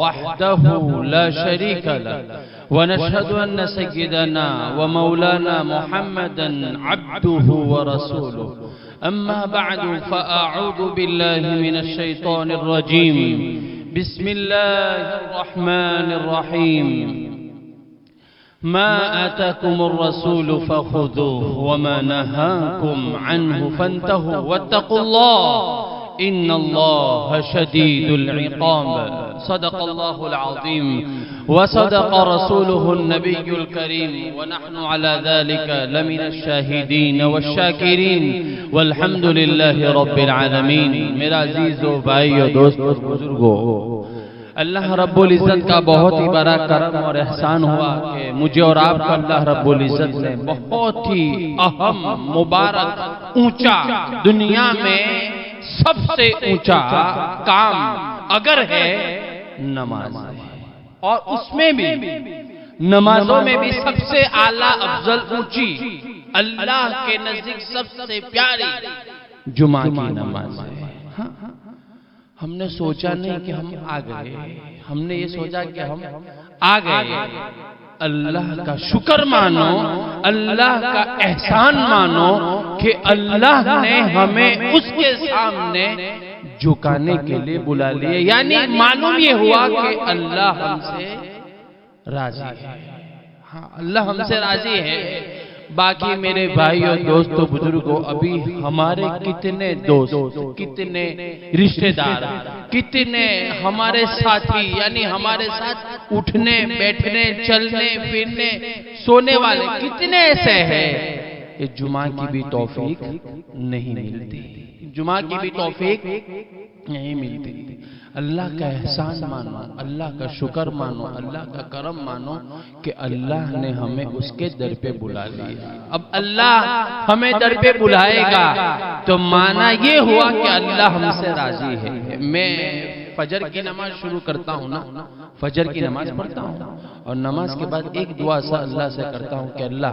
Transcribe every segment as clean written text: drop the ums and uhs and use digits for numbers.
وحده لا شريك له ونشهد أن سيدنا ومولانا محمدا عبده ورسوله أما بعد فأعوذ بالله من الشيطان الرجيم بسم الله الرحمن الرحيم ما آتاكم الرسول فخذوه وما نهاكم عنه فانتهوا واتقوا الله إن الله شديد العقاب صدق الله العظيم وصدق رسوله النبي الكريم ونحن على ذلك لمن الشاهدين والشاكرين والحمد لله رب العالمين میرا عزیزو بھائیو دوستو بزرگو اللہ رب العزت کا بہت ہی بڑا کرم اور احسان ہوا کہ مجھے اور آپ کو اللہ رب العزت نے بہت ہی اہم مبارک اونچا دنیا میں سب سے اونچا کام اگر ہے نماز اور اس میں بھی نمازوں میں بھی سب سے اعلیٰ افضل اونچی اللہ کے نزدیک سب سے پیاری جمعہ کی نماز ہے. ہم نے سوچا نہیں کہ ہم آ گئے, ہم نے یہ سوچا کہ ہم آ گئے. اللہ کا شکر مانو, اللہ کا احسان مانو کہ اللہ نے ہمیں اس کے سامنے جھکانے کے لیے بلا لیے. یعنی معلوم یہ ہوا کہ اللہ ہم سے راضی ہے. ہاں, اللہ ہم سے راضی ہے. باقی میرے بھائیوں دوستوں بزرگوں, ابھی ہمارے کتنے دوست, کتنے رشتہ دار, کتنے ہمارے ساتھی, یعنی ہمارے ساتھ اٹھنے بیٹھنے چلنے پھرنے سونے والے کتنے ایسے ہیں کہ جمعہ کی بھی توفیق نہیں ملتی, جمعہ کی بھی توفیق نہیں ملتی. اللہ کا احسان مانو, اللہ کا شکر مانو, اللہ کا کرم مانو کہ اللہ نے ہمیں اس کے در پہ بلا لیا. اب اللہ ہمیں در پہ بلائے گا تو معنی یہ ہوا کہ اللہ ہم سے راضی ہے. میں فجر کی نماز شروع کرتا ہوں نا, فجر کی نماز پڑھتا ہوں اور نماز کے بعد ایک دعا سا اللہ سے کرتا ہوں کہ اللہ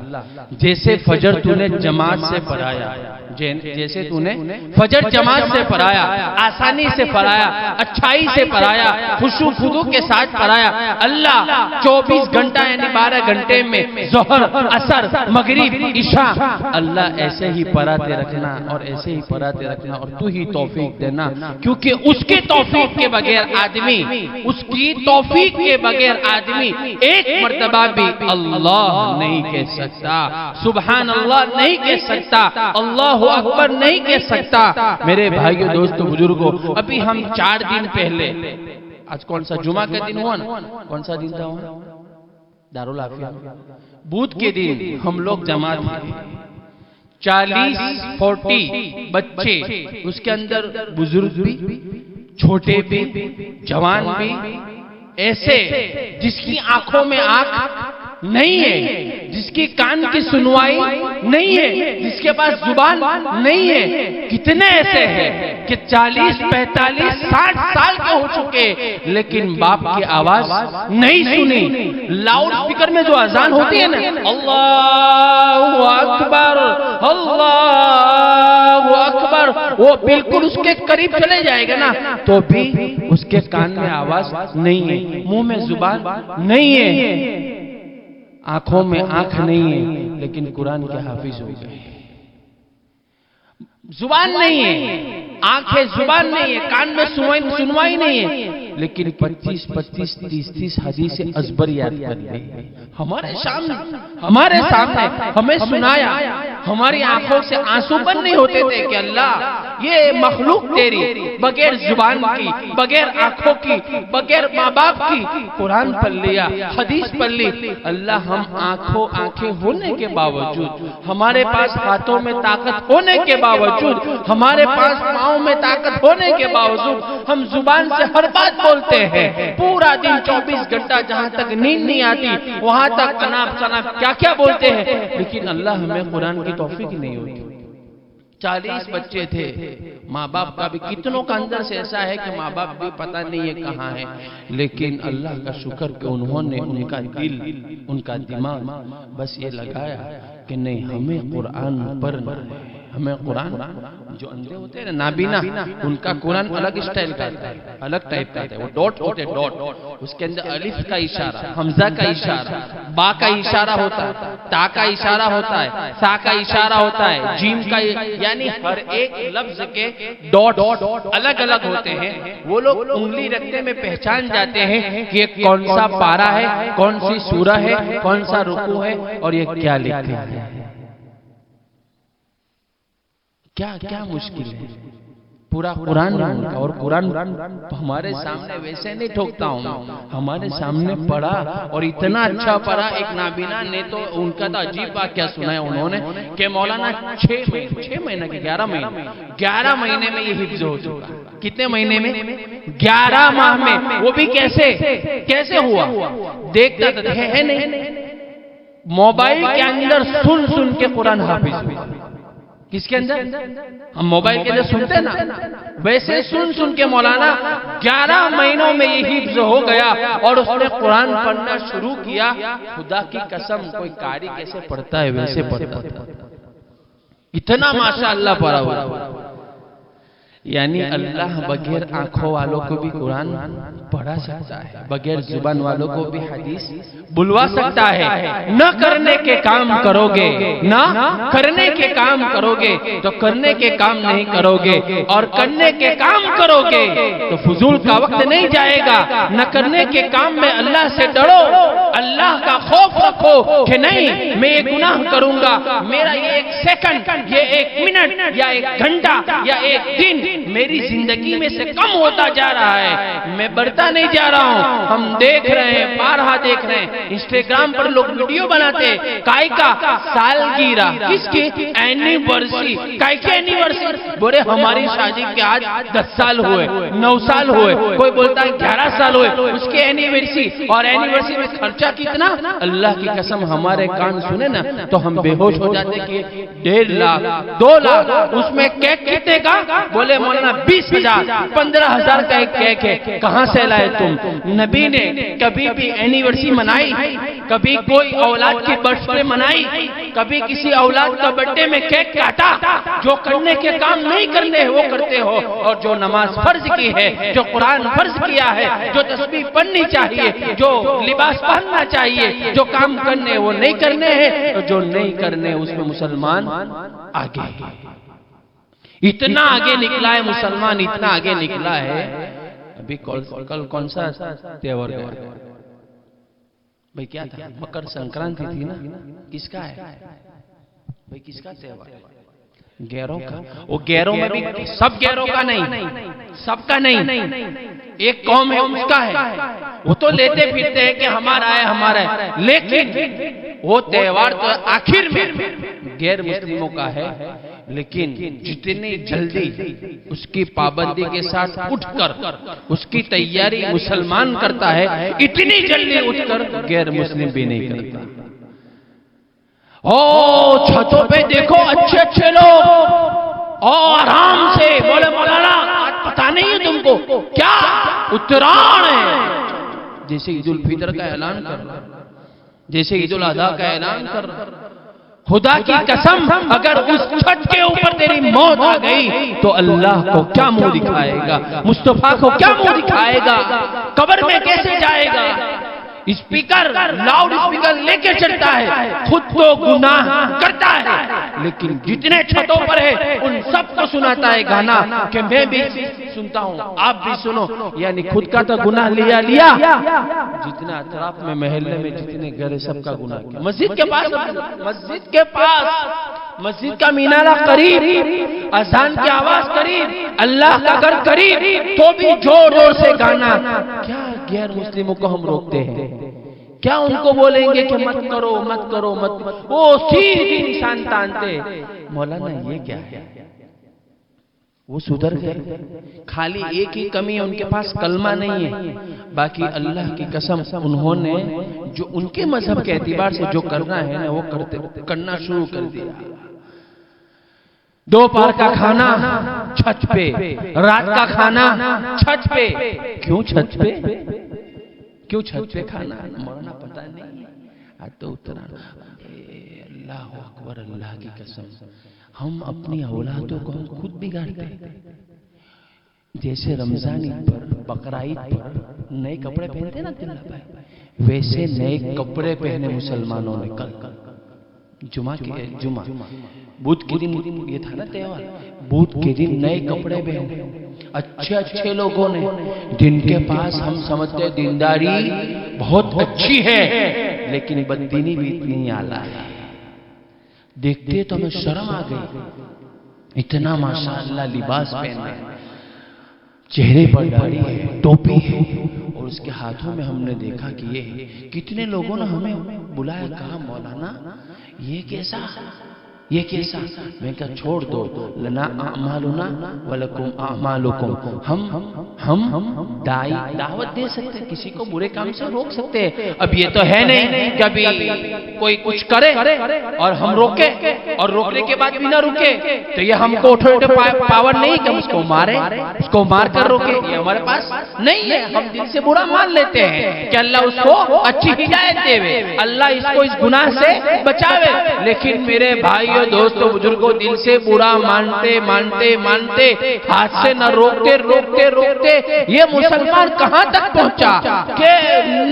جیسے فجر تو نے جماعت سے پڑھایا, جیسے تو نے فجر جماعت سے پڑھایا, آسانی سے پڑھایا, اچھائی سے پڑھایا, خشوع و خضوع کے ساتھ پڑھایا, اللہ 24 گھنٹہ یعنی 12 گھنٹے میں ظہر عصر مغرب عشاء اللہ ایسے ہی پڑھاتے رکھنا اور ایسے ہی پڑھاتے رکھنا اور تو ہی توفیق دینا, کیونکہ اس کے توفیق کے بغیر آدمی, اس کی توفیق کے بغیر آدمی ایک مرتبہ بھی اللہ نہیں کہہ سکتا, سبحان اللہ نہیں کہہ سکتا, اللہ اکبر نہیں کہہ سکتا. میرے بھائیو دوستو بزرگوں, ابھی ہم 4 دن پہلے, آج کون سا جمعہ کا دن ہوا نا, کون سا دن تھا وہاں دارالعافیہ, بدھ کے دن ہم لوگ جماعت تھے, 40-40 بچے, اس کے اندر بزرگ بھی, چھوٹے بھی, جوان بھی, ایسے جس کی آنکھوں میں آنکھ نہیں ہے, جس کی کان کی سنوائی نہیں ہے, جس کے پاس زبان نہیں ہے. کتنے ایسے ہیں کہ 40-45-60 سال کے ہو چکے لیکن باپ کی آواز نہیں سنی. لاؤڈ سپیکر میں جو اذان ہوتی ہے نا, اللہ اکبر اللہ اکبر, وہ بالکل اس کے قریب چلے جائے گا نا تو بھی اس کے کان میں آواز نہیں ہے, منہ میں زبان نہیں ہے, آنکھوں میں آنکھ نہیں ہے لیکن قرآن کے حافظ ہو گئے. زبان نہیں ہے, آنکھیں زبان نہیں ہے, کان میں سنوائی نہیں ہے, لیکن 25-25-30 حدیثیں ازبر یاد کر لی. ہمارے سامنے ہمیں سنایا, ہماری آنکھوں سے آنسو بند نہیں ہوتے تھے کہ اللہ یہ مخلوق تیری بغیر زبان کی, بغیر آنکھوں کی, بغیر ماں باپ کی قرآن پڑھ لیا, حدیث پڑھ لی. اللہ ہم آنکھیں ہونے کے باوجود, ہمارے پاس ہاتھوں میں طاقت ہونے کے باوجود, ہمارے پاس پاؤں میں طاقت ہونے کے باوجود ہم زبان سے ہر بات بولتے ہیں. پورا دن 24 گھنٹہ جہاں تک نیند نہیں آتی وہاں تک کناب سناب کیا کیا بولتے ہیں, لیکن اللہ ہمیں قرآن کی توفیق نہیں ہوتی. 40 بچے تھے, ماں باپ کا بھی کتنوں کا اندر سے ایسا ہے کہ ماں باپ بھی پتہ نہیں ہے کہاں ہے, لیکن اللہ کا شکر کہ انہوں نے ان کا دل, ان کا دماغ بس یہ لگایا کہ نہیں ہمیں قرآن پڑھنا ہے, ہمیں قرآن جو اندھے ہوتے ہیں نابینا ان کا قرآن الگ اسٹائل کا ہے، الگ ٹائپ کا ہے. وہ ڈاٹ ہوتے ہیں، ڈاٹ، اس کے اندر الف کا اشارہ، حمزہ کا اشارہ، با کا اشارہ ہوتا ہے، تا کا اشارہ ہوتا ہے، سا کا اشارہ ہوتا ہے، جیم کا، یعنی ہر ایک لفظ کے ڈاٹ الگ الگ ہوتے ہیں. وہ لوگ انگلی رکھنے میں پہچان جاتے ہیں کہ یہ کون سا پارہ ہے، کون سی سورہ ہے، کون سا رکوع ہے اور یہ کیا لکھا ہے. کیا مشکل ہے. پورا قرآن کا، اور قرآن ہمارے سامنے ویسے نہیں ٹھوکتا ہوں، ہمارے سامنے پڑھا اور اتنا اچھا پڑھا. ایک نابینا نے تو ان کا تو عجیب واقعہ سنایا انہوں نے کہ مولانا 6 مہینے کے 11 مہینے میں یہ حفظ ہو چکا. کتنے مہینے میں؟ 11 ماہ میں. وہ بھی کیسے ہوا؟ دیکھتا تھا ہے نہیں، موبائل کے اندر سن کے قرآن حافظ ہوا. کس کے اندر؟ ہم موبائل کے اندر سنتے نا، ویسے سن کے مولانا 11 مہینوں میں یہ حفظ ہو گیا اور اس نے قرآن پڑھنا شروع کیا. خدا کی قسم کوئی قاری کیسے پڑھتا ہے ویسے پڑھتا تھا. اتنا ماشاءاللہ پڑھا ہوا. یعنی اللہ بغیر آنکھوں والوں کو بھی قرآن پڑھا سکتا ہے، بغیر زبان والوں کو بھی حدیث بلوا سکتا ہے. نہ کرنے کے کام کرو گے، نہ کرنے کے کام کرو گے تو کرنے کے کام نہیں کرو گے، اور کرنے کے کام کرو گے تو فضول کا وقت نہیں جائے گا. نہ کرنے کے کام میں اللہ سے ڈرو، اللہ کا خوف رکھو کہ نہیں میں یہ گناہ کروں گا، میرا یہ 1 سیکنڈ، یہ 1 منٹ یا 1 گھنٹہ یا 1 دن میری زندگی میں سے کم ہوتا جا رہا ہے، میں بڑھتا نہیں جا رہا ہوں. ہم دیکھ رہے ہیں، بارہا دیکھ رہے ہیں انسٹاگرام پر لوگ ویڈیو بناتے ہیں کائی کا سالگرہ، کس کی؟ اینیورسری. کائی کی اینیورسری؟ بولے ہماری شادی کے آج 10 سال ہوئے، 9 سال ہوئے، کوئی بولتا ہے 11 سال ہوئے، اس کے اینیورسری. اور اینیورسری میں خرچہ کتنا؟ اللہ کی قسم ہمارے کان سنے نا تو ہم بے ہوش ہو جاتے کہ 1.5 لاکھ 2 لاکھ. اس میں کیک کتنے کا؟ بولے مولانا 20,000 15,000 کا ایک کیک ہے. کہاں سے لائے تم؟ نبی نے کبھی بھی اینیورسری منائی؟ کبھی کوئی اولاد کی برتھ ڈے منائی؟ کبھی کسی اولاد کا برتھ ڈے میں کیک کاٹا؟ جو کرنے کے کام نہیں کرنے ہیں وہ کرتے ہو، اور جو نماز فرض کی ہے، جو قرآن فرض کیا ہے، جو تسبیح پڑھنی چاہیے، جو لباس پہننا چاہیے، جو کام کرنے وہ نہیں کرنے ہیں، جو نہیں کرنے اس میں مسلمان آگے. اتنا آگے نکلا ہے مسلمان، اتنا آگے نکلا ہے. ابھی کل کون سا تہوار گیا بھائی؟ کیا تھا؟ مکر سنکرانتی تھی نا. کس کا ہے بھائی؟ کس کا تہوار؟ گیروں کا. وہ گیروں میں بھی سب گیروں کا نہیں، سب کا نہیں. ایک قوم ہے اس کا ہے، وہ تو لیتے پھرتے ہیں کہ ہمارا ہے ہمارا ہے، لیکن وہ تہوار تو آخر میں غیر مسلموں کا ہے. لیکن جتنی جلدی اس کی پابندی کے ساتھ اٹھ کر اس کی تیاری مسلمان کرتا ہے، اتنی جلدی اٹھ کر غیر مسلم بھی نہیں کرتا. چھتوں پہ دیکھو اچھے لوگ اور آرام سے بولے مولانا آج پتہ نہیں ہے تم کو کیا اتران ہے. جیسے عید الفطر کا اعلان کر رہا، جیسے عید الاضحیٰ کا اعلان کر رہا. خدا کی قسم اگر اس چھت کے اوپر تیری موت آ گئی تو اللہ کو کیا منہ دکھائے گا؟ مصطفیٰ کو کیا منہ دکھائے گا؟ قبر میں کیسے جائے گا؟ اسپیکر لاؤڈ اسپیکر لے کے چلتا ہے، خود تو گناہ کرتا ہے، لیکن جتنے چھتوں پر ہے ان سب کو سناتا ہے گانا کہ میں بھی سنتا ہوں آپ بھی سنو. یعنی خود کا تو گناہ لیا، جتنا اطراف میں محلے میں جتنے گھر سب کا گناہ کیا. مسجد کے پاس مسجد کا مینارہ قریب، اذان کی آواز قریب، اللہ کا گھر قریب، تو بھی زور سے گانا. کیا غیر مسلموں کو ہم روکتے ہیں؟ کیا ان کو بولیں گے کہ مت کرو مت کرو مت؟ وہ سیدھی نشان تانتے. مولانا یہ کیا ہے؟ وہ سدھر گئے. خالی ایک ہی کمی ہے، ان کے پاس کلمہ نہیں ہے. باقی اللہ کی قسم انہوں نے جو ان کے مذہب کے اعتبار سے جو کرنا ہے نا وہ کرنا شروع کر دیا. دوپہر کا کھانا چھت پہ، رات کا کھانا چھت پہ. کیوں چھت پہ؟ کیوں چھت پہ کھانا؟ مولانا پتہ نہیں. آج تو اتنا اللہ اکبر، اللہ کی قسم ہم اپنی اولادوں کو ہم خود بگاڑتے ہیں. جیسے رمضان عید پر بقرہ عید پر نئے کپڑے پہنتے نا عبداللہ بھائی، ویسے نئے کپڑے پہنے مسلمانوں نے کل جمعہ بدھ کے دن یہ تھا نا تہوار، بدھ کے دن نئے کپڑے پہنے اچھے اچھے لوگوں نے، جن کے پاس ہم سمجھتے دینداری بہت اچھی ہے لیکن بددینی بھی اتنی اعلیٰ ہے. دیکھتے تو ہمیں شرم آ گئی، اتنا ماشاءاللہ لباس پہنے، چہرے پر داڑھی ہے، ٹوپی ہے، اور اس کے ہاتھوں میں ہم نے دیکھا کہ یہ کتنے لوگوں نے ہمیں بلایا، کہا مولانا یہ کیسا یہ کیسا؟ میں کہا چھوڑ دو، لنا اعمالنا ولکم اعمالکم. ہم دعوت دے سکتے ہیں، کسی کو برے کام سے روک سکتے ہیں. اب یہ تو ہے نہیں کہ ابھی کوئی کچھ کرے اور ہم روکے، اور روکنے کے بعد بھی نہ رکے تو یہ ہم کو اٹھے پاور نہیں کہ ہم اس کو مارے، اس کو مار کر روکے، یہ ہمارے پاس نہیں ہے. ہم دل سے برا مان لیتے ہیں کہ اللہ اس کو اچھی ہدایت دے، اللہ اس کو اس گناہ سے بچاوے. لیکن میرے بھائیوں دوستو بزرگوں، دل سے برا مانتے ہاتھ سے نہ روکتے یہ مسلمان کہاں تک پہنچا کہ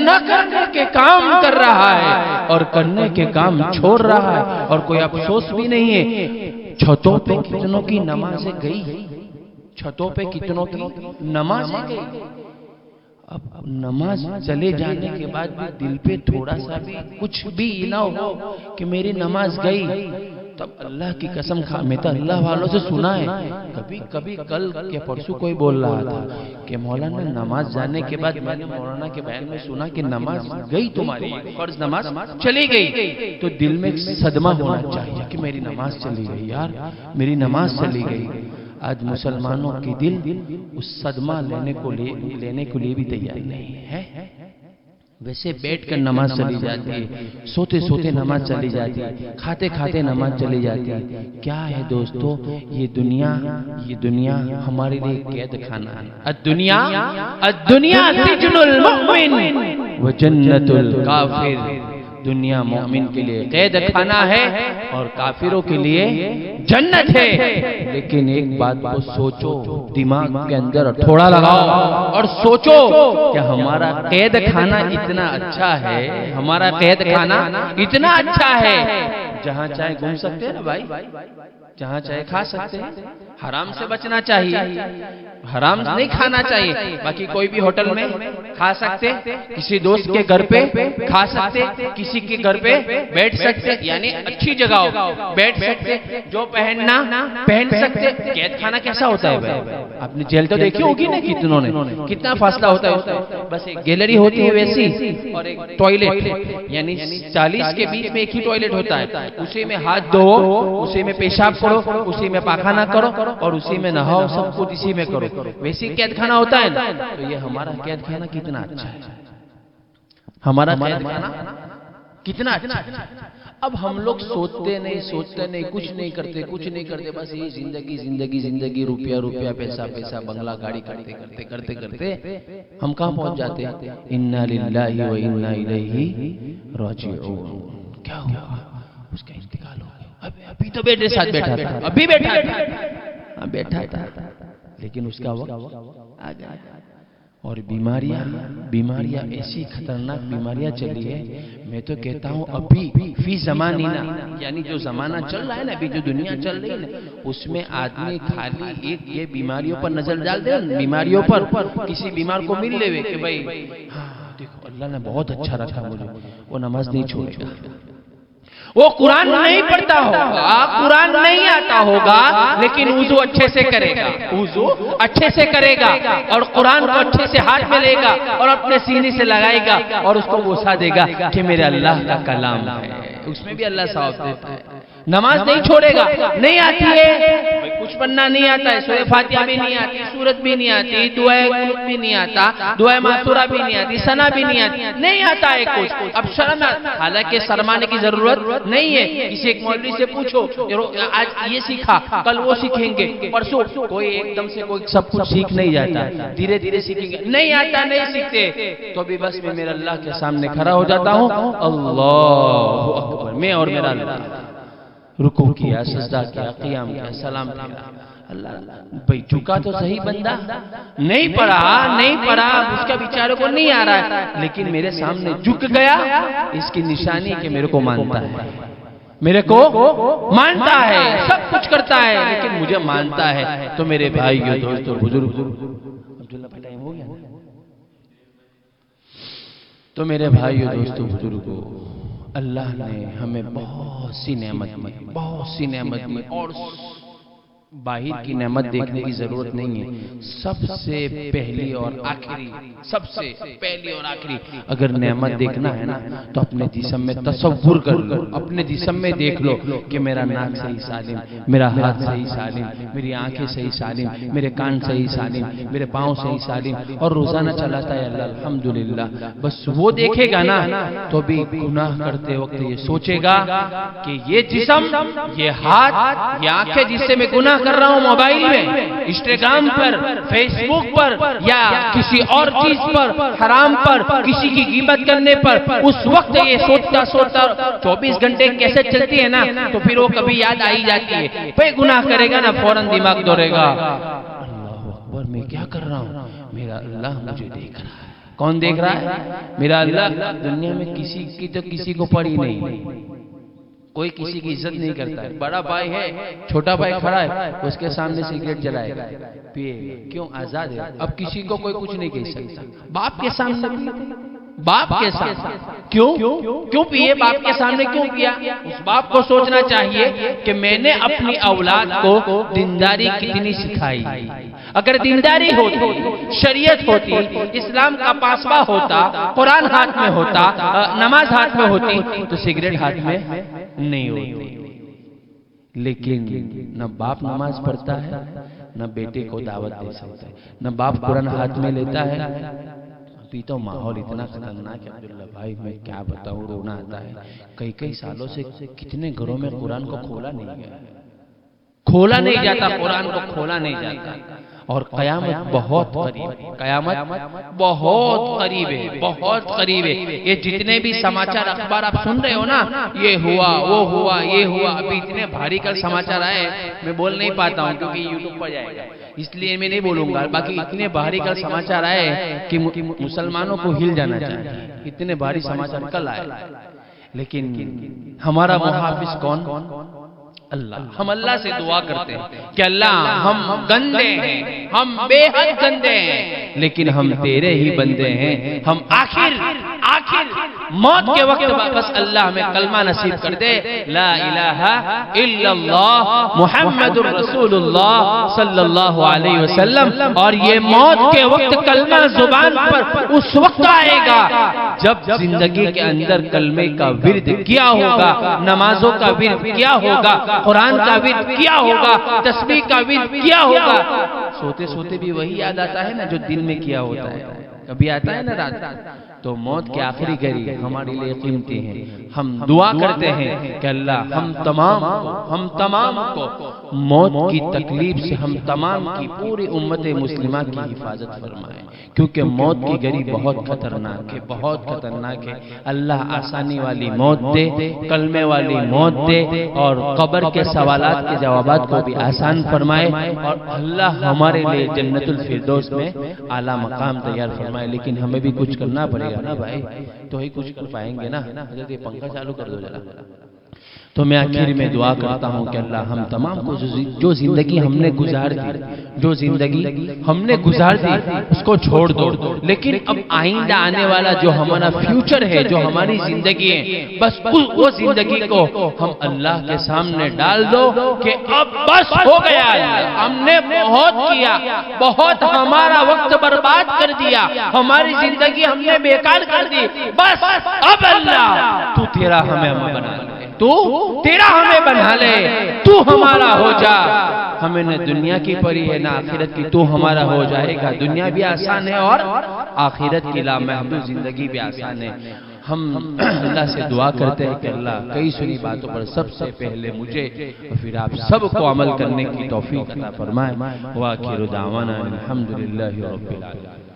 نہ کرنے کے کام کر رہا ہے اور کرنے کے کام چھوڑ رہا ہے، اور کوئی افسوس بھی نہیں ہے. چھتوں پہ کتنوں کی نمازیں گئی، چھتوں پہ کتنوں کی نمازیں گئی. اب نماز چلے جانے کے بعد بھی دل پہ تھوڑا سا بھی کچھ بھی نہ ہو کہ میری نماز گئی، تب اللہ کی قسم کھا، میں تو اللہ والوں سے سنا ہے، کبھی کل کے پرسوں کوئی بول رہا تھا کہ مولانا نماز جانے کے بعد میں نے مولانا کے بیان میں سنا کہ نماز گئی، تمہاری فرض نماز چلی گئی، تو دل میں صدمہ ہونا چاہیے کہ میری نماز چلی گئی، یار میری نماز چلی گئی. آج مسلمانوں کی دل اس صدمہ لینے کو لیے بھی تیار نہیں ہے. ویسے بیٹھ کر نماز چلی جاتی ہے، سوتے نماز چلی جاتی ہے، کھاتے نماز چلی جاتی ہے. کیا ہے دوستو، یہ دنیا ہمارے لیے قید خانہ ہے. الدنیا سجن المؤمن وجنت الکافر. دنیا مومن کے لیے قید خانہ ہے اور کافروں کے لیے جنت ہے. لیکن ایک بات کو سوچو، دماغ کے اندر تھوڑا لگاؤ اور سوچو کہ ہمارا قید خانہ اتنا اچھا ہے، ہمارا قید خانہ اتنا اچھا ہے، جہاں چاہے گھوم سکتے ہیں نا بھائی، جہاں چاہے کھا سکتے ہیں. حرام سے بچنا چاہیے، حرام نہیں کھانا چاہیے. باقی کوئی بھی ہوٹل میں کھا سکتے، کسی دوست کے گھر پہ کھا سکتے، کسی کے گھر پہ بیٹھ سکتے، یعنی اچھی جگہ ہو بیٹھ سکتے، جو پہننا پہن سکتے. قید خانہ کیسا ہوتا ہے بھائی؟ آپ نے جیل تو دیکھی ہوگی نا، کتنوں نے، کتنا فاصلہ ہوتا ہے. بس ایک گیلری ہوتی ہے ویسی، اور ایک ٹوائلٹ، یعنی 40 کے بیچ میں ایک ہی ٹوائلٹ ہوتا ہے. اسی میں ہاتھ دھو، اسی میں پیشاب کرو، اسی میں پاخانہ کرو اور اسی میں نہاؤ، سب کچھ اسی میں کرو. ویسی قید خانہ ہوتا ہے نا. تو یہ ہمارا قید خانہ کتنا اچھا ہے، ہمارا قید خانہ کتنا اچھا ہے. اب ہم لوگ سوچتے نہیں، کچھ نہیں کرتے، بس یہ زندگی، روپیہ پیسہ بنگلہ گاڑی کرتے ہم کہاں پہنچ جاتے ہیں؟ انا للہ و انا الیہ راجعون. کیا ہوا؟ اس کا انتقال ہو گیا. ابھی تو بیٹے ساتھ بیٹھا تھا، لیکن اس کا وقت آ گیا. اور بیماریاں ایسی خطرناک بیماریاں چلی ہے. میں تو کہتا ہوں ابھی فی زماننا، یعنی جو زمانہ چل رہا ہے نا، ابھی جو دنیا چل رہی ہے نا، اس میں آدمی خالی ایک یہ بیماریوں پر نظر ڈال دے، بیماریوں پر کسی بیمار کو مل لے کہ بھائی ہاں دیکھو اللہ نے بہت اچھا رکھا مجھے، وہ نماز نہیں چھوڑے گا، وہ قرآن نہیں پڑھتا ہوگا، قرآن نہیں آتا ہوگا، لیکن وضو اچھے سے کرے گا اور قرآن کو اچھے سے ہاتھ میں لے گا اور اپنے سینے سے لگائے گا اور اس کو بوسا دے گا کہ میرے اللہ کا کلام ہے. اس میں بھی اللہ ثواب دیتا ہے. نماز نہیں چھوڑے گا. نہیں آتی ہے کچھ پڑھنا نہیں آتا ہے، سورہ فاتحہ بھی نہیں آتی، سورت بھی نہیں آتی، دعائے قنوت بھی نہیں آتا، دعائے معصورہ بھی نہیں آتی، ثنا بھی نہیں آتی، نہیں آتا ہے کچھ. اب شرم، حالانکہ شرمانے کی ضرورت نہیں ہے. کسی ایک مولوی سے پوچھو، آج یہ سیکھا کل وہ سیکھیں گے، پرسوں کوئی ایک دم سے کوئی سب کچھ سیکھ نہیں جاتا، دھیرے دھیرے سیکھیں گے. نہیں آتا، نہیں سیکھتے تو بھی بس میں میرے اللہ کے سامنے کھڑا ہو جاتا ہوں، اللہ اکبر، میں اور میرا اللہ رکوع کیا، سجدہ کیا، قیام کیا، سلام کیا. اللہ بھئی جھکا تو صحیح بندہ، نہیں پڑھا اس کا بیچارے کو نہیں آ رہا ہے، لیکن میرے سامنے جھک گیا، اس کی نشانی کہ میرے کو مانتا ہے، میرے کو مانتا ہے، سب کچھ کرتا ہے لیکن مجھے مانتا ہے. تو میرے بھائیو دوستو بزرگ، عبداللہ بھائی ٹائم ہو گیا، تو میرے بھائیو دوستو بزرگو، اللہ نے ہمیں بہت سی نعمت دی اور باہر کی نعمت دیکھنے کی ضرورت نہیں ہے. سب سے پہلی اور آخری اگر نعمت دیکھنا ہے نا تو اپنے جسم میں تصور کر لو، اپنے جسم میں دیکھ لو کہ میرا ناک صحیح سالم، میرا ہاتھ صحیح سالم، میری آنکھیں صحیح سالم، میرے کان صحیح سالم، میرے پاؤں صحیح سالم، اور روزانہ چلاتا ہے اللہ الحمدللہ. بس وہ دیکھے گا نا تو بھی گناہ کرتے وقت یہ سوچے گا کہ یہ جسم، یہ ہاتھ، یہ آنکھیں جس سے میں گناہ کر رہا ہوں موبائل میں، انسٹاگرام پر، فیس بک پر، یا کسی اور چیز پر، حرام پر، کسی کی غیبت کرنے پر، اس وقت یہ سوچتا 24 گھنٹے کیسے چلتی ہے نا تو پھر وہ کبھی یاد آئی جاتی ہے، پہ گناہ کرے گا نا فوراً دماغ دورے گا، اللہ اکبر میں کیا کر رہا ہوں، میرا اللہ مجھے دیکھ رہا ہے. کون دیکھ رہا ہے؟ میرا اللہ. دنیا میں کسی کی تو کسی کو پڑی نہیں، کوئی کسی کی عزت نہیں کرتا ہے. بڑا بھائی ہے، چھوٹا بھائی کھڑا ہے، اس کے سامنے سگریٹ جلائے گا، پیے، کیوں؟ آزاد ہے. اب کسی کو کوئی کچھ نہیں کہہ سکتا. باپ کے سامنے، باپ کے سامنے کیوں پیے؟ باپ کے سامنے کیوں پیا؟ اس باپ کو سوچنا چاہیے کہ میں نے اپنی اولاد کو دینداری کتنی سکھائی. اگر دینداری ہوتی، شریعت ہوتی، اسلام کا پاسبا ہوتا، قرآن ہاتھ میں ہوتا، نماز ہاتھ میں ہوتی تو سگریٹ ہاتھ میں نہیں ہوتی. لیکن نہ باپ نماز پڑھتا ہے، نہ بیٹے کو دعوت دے سکتا ہے، نہ باپ قرآن ہاتھ میں لیتا ہے. ابھی تو ماحول اتنا خطرناک ہے عبداللہ بھائی، میں کیا بتاؤں، رونا آتا ہے. کئی سالوں سے کتنے گھروں میں قرآن کو کھولا نہیں گیا، کھولا نہیں جاتا، قرآن کو کھولا نہیں جاتا. اور قیامت بہت قریب ہے، قیامت بہت قریب ہے، بہت قریب ہے. یہ جتنے بھی سماچار اخبار آپ سن رہے ہو نا، یہ ہوا، وہ ہوا، یہ ہوا، ابھی اتنے بھاری کل سماچار آئے میں بول نہیں پاتا ہوں کیونکہ یوٹیوب پر جائے گا، اس لیے میں نہیں بولوں گا. باقی اتنے بھاری کل سماچار آئے کہ مسلمانوں کو ہل جانا چاہیے. اتنے بھاری سماچار کل آئے، لیکن ہمارا محافظ کون؟ اللہ. ہم اللہ سے دعا کرتے ہیں کہ اللہ ہم گندے ہیں، ہم بے حد گندے ہیں، لیکن ہم تیرے ہی بندے ہیں. ہم آخر موت کے وقت بس اللہ ہمیں کلمہ نصیب کر دے، لا الہ الا اللہ محمد الرسول اللہ صلی اللہ علیہ وسلم. اور یہ موت کے وقت کلمہ زبان پر اس وقت آئے گا جب زندگی کے اندر کلمے کا ورد کیا ہوگا، نمازوں کا ورد کیا ہوگا، قرآن کا ورد کیا ہوگا، تسبیح کا ورد کیا ہوگا. سوتے سوتے بھی وہی یاد آتا ہے نا جو دن میں کیا ہوتا ہے، کبھی آتا ہے نا رات. تو موت کے آخری گھڑی ہمارے لیے قیمتی ہیں. ہم دعا کرتے ہیں کہ اللہ ہم تمام کو موت کی تکلیف سے ہم تمام کی پوری امت مسلمہ کی حفاظت فرمائے، کیونکہ موت کی گھڑی بہت خطرناک ہے، بہت خطرناک ہے. اللہ آسانی والی موت دے، کلمے والی موت دے، اور قبر کے سوالات کے جوابات کو بھی آسان فرمائے، اور اللہ ہمارے لیے جنت الفردوس میں اعلیٰ مقام تیار فرمائے. لیکن ہمیں بھی کچھ کرنا پڑے گا نا بھائی، تو ہی کچھ کر پائیں گے نا. حضرت یہ پنکھا چالو کر دو ذرا. تو میں آخر میں دعا کرتا ہوں کہ اللہ ہم تمام کو جو زندگی ہم نے گزار دی اس کو چھوڑ دو. لیکن اب آئندہ آنے والا جو ہمارا فیوچر ہے، جو ہماری زندگی ہے، بس وہ زندگی کو ہم اللہ کے سامنے ڈال دو کہ اب بس ہو گیا ہے، ہم نے بہت کیا، بہت ہمارا وقت برباد کر دیا، ہماری زندگی ہم نے بیکار کر دی. بس اب اللہ تو تیرا ہمیں بنا لے، تو تیرا ہمیں بنا لے، تو ہمارا ہو جا. ہمیں نہ دنیا کی پری ہے نہ آخرت کی، تو ہمارا ہو جائے گا. دنیا بھی آسان ہے اور آخرت کی لامحدود زندگی بھی آسان ہے. ہم اللہ سے دعا کرتے ہیں کہ اللہ کئی سنی باتوں پر سب سے پہلے مجھے اور پھر آپ سب کو عمل کرنے کی توفیق عطا فرمائے. وآخر دعوانا الحمدللہ رب العالمین.